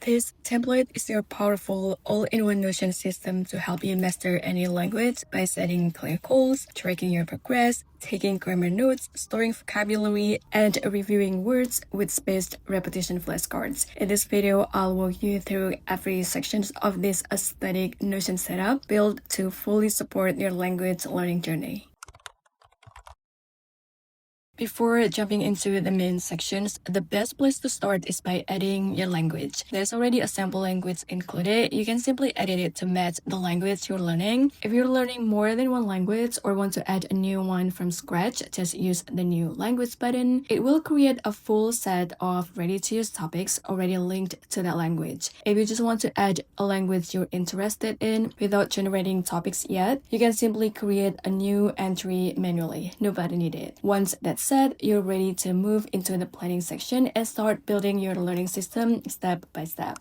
This template is your powerful all-in-one Notion system to help you master any language by setting clear goals, tracking your progress, taking grammar notes, storing vocabulary, and reviewing words with spaced repetition flashcards. In this video, I'll walk you through every section of this aesthetic Notion setup built to fully support your language learning journey. Before jumping into the main sections, the best place to start is by adding your language. There's already a sample language included. You can simply edit it to match the language you're learning. If you're learning more than one language or want to add a new one from scratch, just use the new language button. It will create a full set of ready-to-use topics already linked to that language. If you just want to add a language you're interested in without generating topics yet, you can simply create a new entry manually. No button needed. Once that's set, you're ready to move into the planning section and start building your learning system step by step.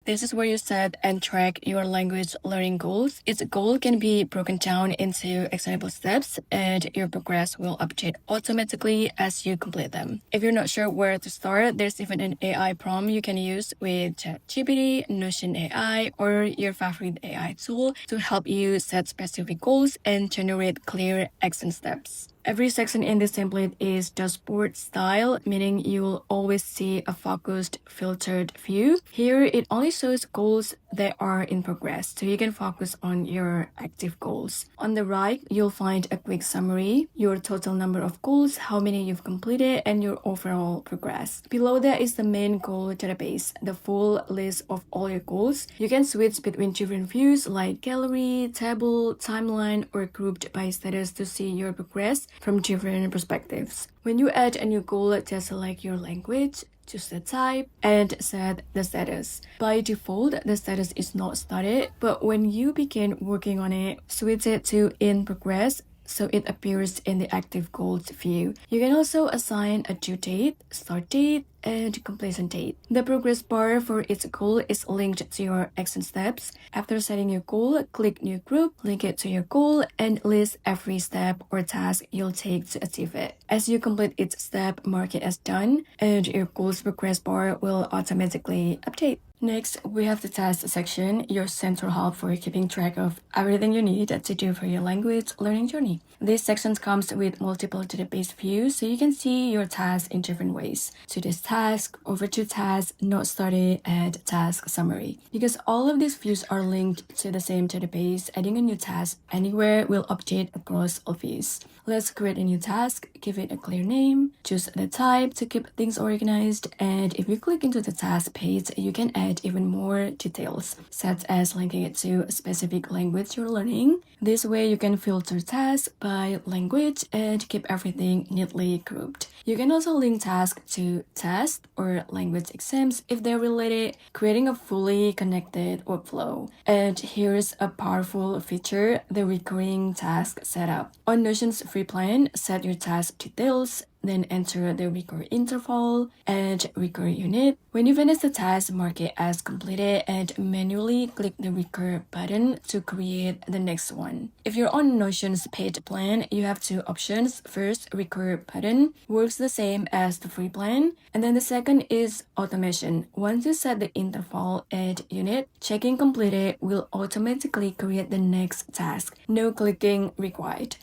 This is where you set and track your language learning goals. Its goal can be broken down into actionable steps, and your progress will update automatically as you complete them. If you're not sure where to start, there's even an AI prompt you can use with ChatGPT, Notion AI, or your favorite AI tool to help you set specific goals and generate clear action steps. Every section in this template is dashboard style, meaning you'll always see a focused, filtered view. Here, it only shows goals that are in progress, so you can focus on your active goals. On the right, you'll find a quick summary, your total number of goals, how many you've completed, and your overall progress. Below that is the main goal database, the full list of all your goals. You can switch between different views like gallery, table, timeline, or grouped by status to see your progress from different perspectives. When you add a new goal, just select your language, choose the type, and set the status. By default, the status is not started, but when you begin working on it, switch it to in progress so it appears in the active goals view. You can also assign a due date, start date, and completion date. The progress bar for each goal is linked to your action steps. After setting your goal, click New Group, link it to your goal, and list every step or task you'll take to achieve it. As you complete each step, mark it as done, and your goals progress bar will automatically update. Next, we have the task section, your central hub for keeping track of everything you need to do for your language learning journey. This section comes with multiple database views, so you can see your tasks in different ways. To this task, over to task, not started, and task summary. Because all of these views are linked to the same database, adding a new task anywhere will update across all views. Let's create a new task, give it a clear name, choose the type to keep things organized, and if you click into the task page, you can add even more details, such as linking it to a specific language you're learning. This way you can filter tasks by language and keep everything neatly grouped. You can also link tasks to tests or language exams if they're related, creating a fully connected workflow. And here's a powerful feature, the recurring task setup. On Notion's free plan, set your task details, then enter the recur interval and recur unit. When you finish the task, mark it as completed and manually click the recur button to create the next one. If you're on Notion's paid plan, you have two options. First, recur button works the same as the free plan, and then the second is automation. Once you set the interval and unit, checking completed will automatically create the next task. No clicking required.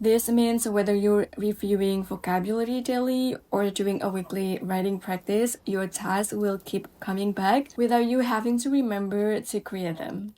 This means whether you're reviewing vocabulary daily or doing a weekly writing practice, your tasks will keep coming back without you having to remember to create them.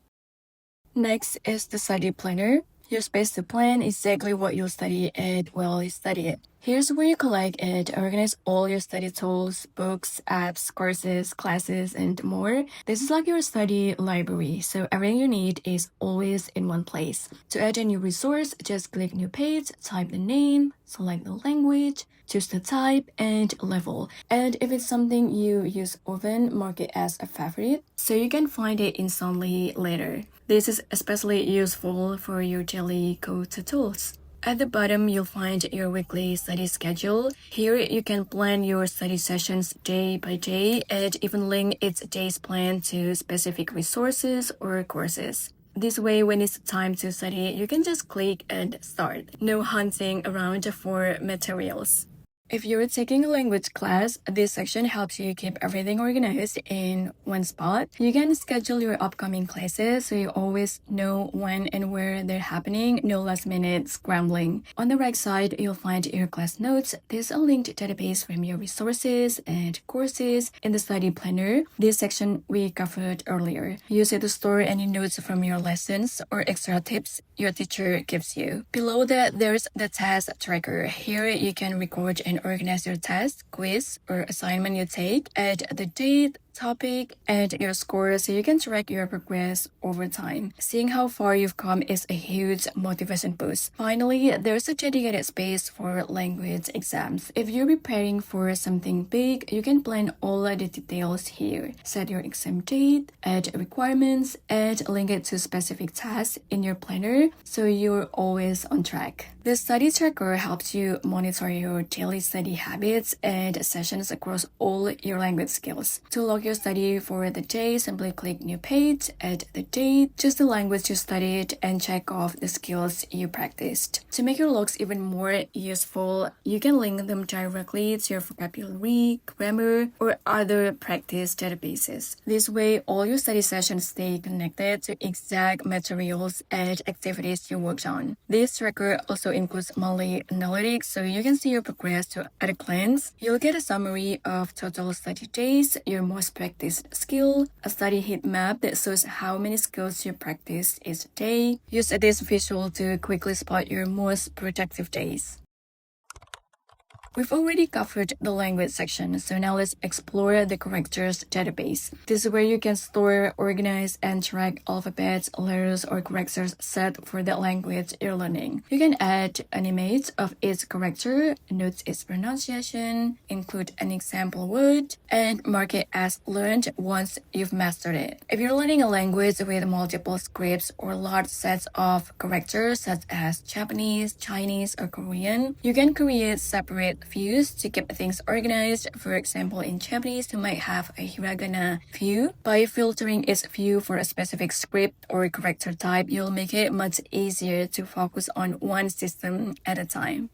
Next is the study planner. Your space to plan exactly what you'll study and while you study it. Here's where you collect and organize all your study tools, books, apps, courses, classes, and more. This is like your study library, so everything you need is always in one place. To add a new resource, just click New Page, type the name, select the language, choose the type and level. And if it's something you use often, mark it as a favorite so you can find it instantly later. This is especially useful for your daily go-to tools. At the bottom, you'll find your weekly study schedule. Here, you can plan your study sessions day by day and even link each day's plan to specific resources or courses. This way, when it's time to study, you can just click and start. No hunting around for materials. If you're taking a language class, this section helps you keep everything organized in one spot. You can schedule your upcoming classes so you always know when and where they're happening, no last minute scrambling. On the right side, you'll find your class notes. There's a linked database from your resources and courses in the study planner. This section we covered earlier. Use it to store any notes from your lessons or extra tips your teacher gives you. Below that, there's the task tracker. Here you can record and organize your test, quiz, or assignment you take, add the date, topic, and your score so you can track your progress over time. Seeing how far you've come is a huge motivation boost. Finally, there's a dedicated space for language exams. If you're preparing for something big, you can plan all the details here. Set your exam date, add requirements, and link it to specific tasks in your planner so you're always on track. The study tracker helps you monitor your daily study habits and sessions across all your language skills. To log your study for the day, simply click New Page, add the date, choose the language you studied, and check off the skills you practiced. To make your logs even more useful, you can link them directly to your vocabulary, grammar, or other practice databases. This way, all your study sessions stay connected to exact materials and activities you worked on. This tracker also includes monthly analytics, so you can see your progress at a glance. You'll get a summary of total study days, your most practiced skill, a study heat map that shows how many skills you practiced each day. Use this visual to quickly spot your most productive days. We've already covered the language section, so now let's explore the characters database. This is where you can store, organize, and track alphabets, letters, or characters set for the language you're learning. You can add an image of each character, note its pronunciation, include an example word, and mark it as learned once you've mastered it. If you're learning a language with multiple scripts or large sets of characters such as Japanese, Chinese, or Korean, you can create separate views to keep things organized. For example, in Japanese, you might have a hiragana view. By filtering its view for a specific script or character type, you'll make it much easier to focus on one system at a time.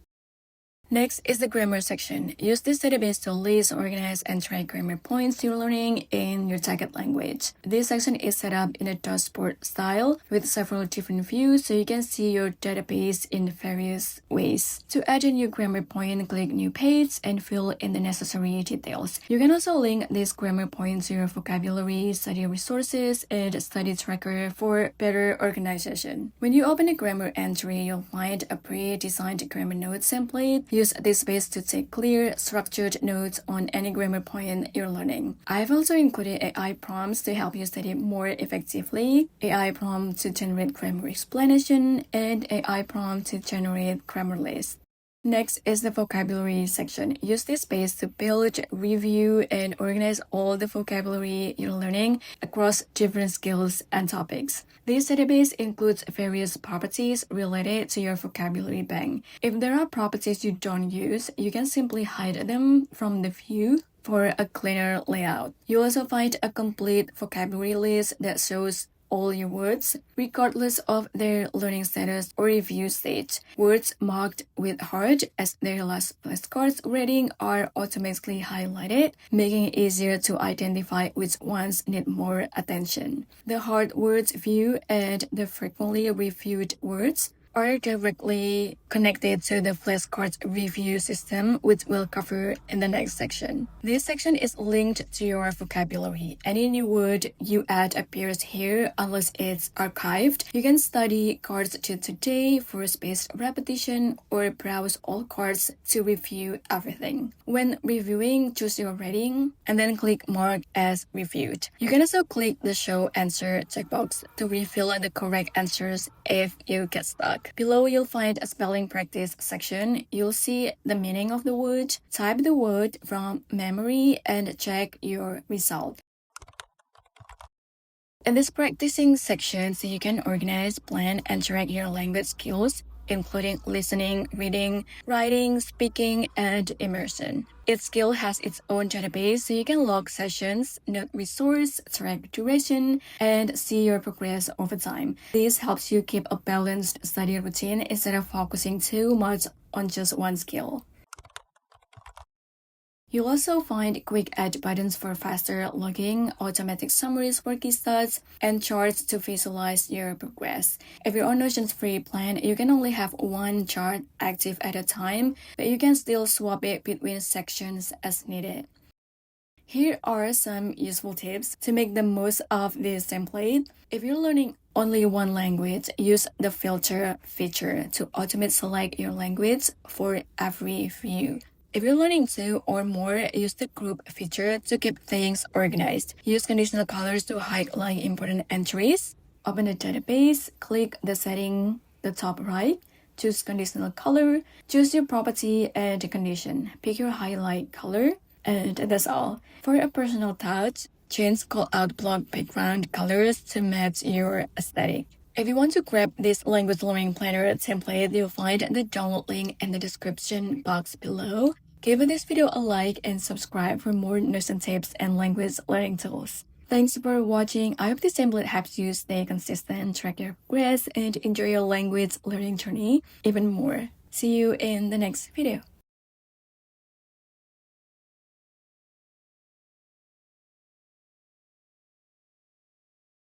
Next is the grammar section. Use this database to list, organize, and track grammar points you're learning in your target language. This section is set up in a dashboard style with several different views so you can see your database in various ways. To add a new grammar point, click New Page and fill in the necessary details. You can also link this grammar point to your vocabulary, study resources, and study tracker for better organization. When you open a grammar entry, you'll find a pre-designed grammar notes template. Use this space to take clear, structured notes on any grammar point you're learning. I've also included AI prompts to help you study more effectively, AI prompt to generate grammar explanation, and AI prompt to generate grammar list. Next is the vocabulary section. Use this space to build, review, and organize all the vocabulary you're learning across different skills and topics. This database includes various properties related to your vocabulary bank. If there are properties you don't use, you can simply hide them from the view for a cleaner layout. You'll also find a complete vocabulary list that shows all your words, regardless of their learning status or review stage. Words marked with hard as their last flashcards rating are automatically highlighted, making it easier to identify which ones need more attention. The hard words view and the frequently reviewed words are directly connected to the flashcards review system, which we'll cover in the next section. This section is linked to your vocabulary. Any new word you add appears here unless it's archived. You can study cards to today for spaced repetition or browse all cards to review everything. When reviewing, choose your rating and then click Mark as reviewed. You can also click the Show Answer checkbox to refill the correct answers if you get stuck. Below, you'll find a spelling practice section. You'll see the meaning of the word, type the word from memory, and check your result. In this practicing section, you can organize, plan, and track your language skills, including listening, reading, writing, speaking, and immersion. Each skill has its own database, so you can log sessions, note resource, track duration, and see your progress over time. This helps you keep a balanced study routine instead of focusing too much on just one skill. You'll also find quick add buttons for faster logging, automatic summaries for key stats, and charts to visualize your progress. If you're on Notion's free plan, you can only have one chart active at a time, but you can still swap it between sections as needed. Here are some useful tips to make the most of this template. If you're learning only one language, use the filter feature to automate select your language for every view. If you're learning two or more, use the group feature to keep things organized. Use conditional colors to highlight important entries. Open the database, click the setting the top right, choose conditional color, choose your property and the condition. Pick your highlight color, and that's all. For a personal touch, change call-out block background colors to match your aesthetic. If you want to grab this language learning planner template, you'll find the download link in the description box below. Give this video a like and subscribe for more Notion tips and language learning tools. Thanks for watching. I hope this template helps you stay consistent, track your progress, and enjoy your language learning journey even more. See you in the next video.